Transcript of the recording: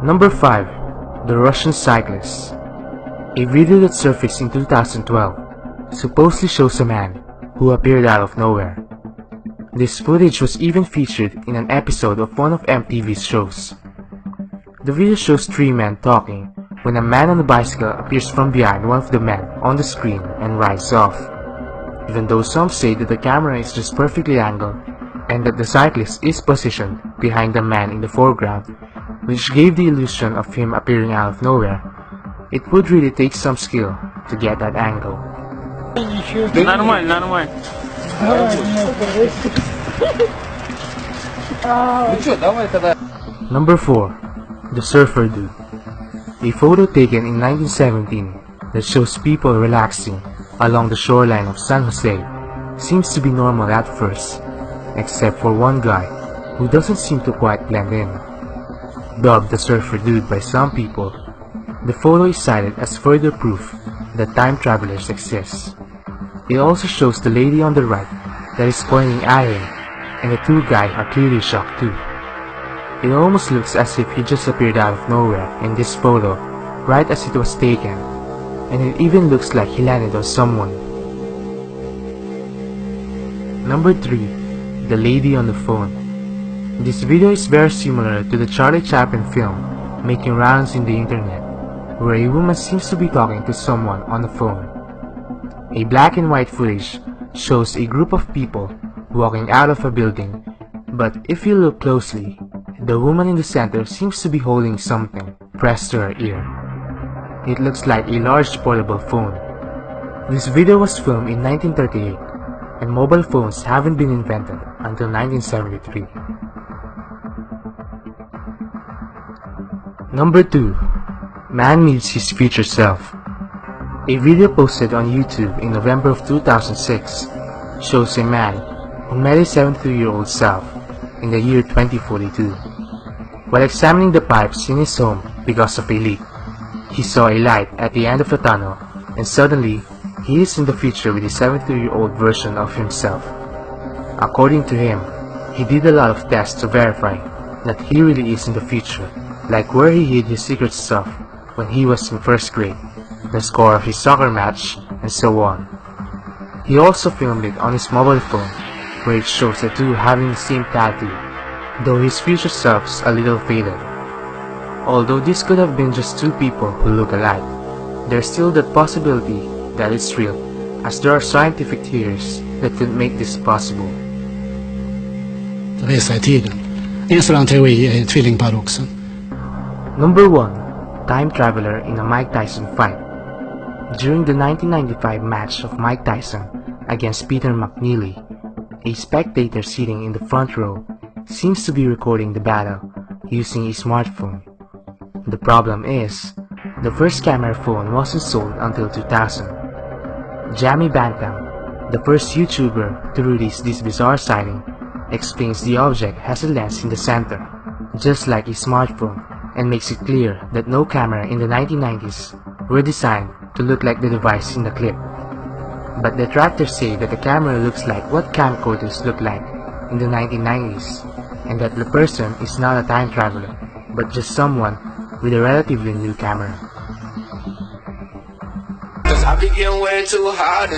Number 5. The Russian Cyclist. A video that surfaced in 2012 supposedly shows a man who appeared out of nowhere. This footage was even featured in an episode of one of MTV's shows. The video shows three men talking when a man on a bicycle appears from behind one of the men on the screen and rides off. Even though some say that the camera is just perfectly angled and that the cyclist is positioned behind the man in the foreground, which gave the illusion of him appearing out of nowhere, it would really take some skill to get that angle. Нормально. Number 4. The Surfer Dude. A photo taken in 1917 that shows people relaxing along the shoreline of San Jose seems to be normal at first, except for one guy who doesn't seem to quite blend in. Dubbed the Surfer Dude by some people, the photo is cited as further proof that time travelers exist. It also shows the lady on the right that is pointing at him, and the two guys are clearly shocked too. It almost looks as if he just appeared out of nowhere in this photo right as it was taken, and it even looks like he landed on someone. Number 3. The Lady on the Phone. This video is very similar to the Charlie Chaplin film making rounds in the internet, where a woman seems to be talking to someone on the phone. A black and white footage shows a group of people walking out of a building, but if you look closely, the woman in the center seems to be holding something pressed to her ear. It looks like a large portable phone. This video was filmed in 1938, and mobile phones haven't been invented until 1973. Number 2. Man Meets His Future Self. A video posted on YouTube in November of 2006 shows a man who met his 73-year-old self in the year 2042. While examining the pipes in his home because of a leak, he saw a light at the end of the tunnel, and suddenly, he is in the future with a 73-year-old version of himself. According to him, he did a lot of tests to verify that he really is in the future, like where he hid his secret stuff when he was in first grade, the score of his soccer match, and so on. He also filmed it on his mobile phone, where it shows the two having the same tattoo, though his future self's a little faded. Although this could have been just two people who look alike, there's still that possibility that it's real, as there are scientific theories that could make this possible. Resa i tiden. En sådan teori är tvillingparadoxen. Number 1. Time Traveler in a Mike Tyson fight. During the 1995 match of Mike Tyson against Peter McNeely, a spectator sitting in the front row seems to be recording the battle using a smartphone. The problem is, the first camera phone wasn't sold until 2000. Jamie Bantam, the first YouTuber to release this bizarre sighting, explains the object has a lens in the center, just like a smartphone, and makes it clear that no camera in the 1990s were designed to look like the device in the clip. But detractors say that the camera looks like what camcorders look like in the 1990s, and that the person is not a time traveler, but just someone with a relatively new camera. I be getting way too hot.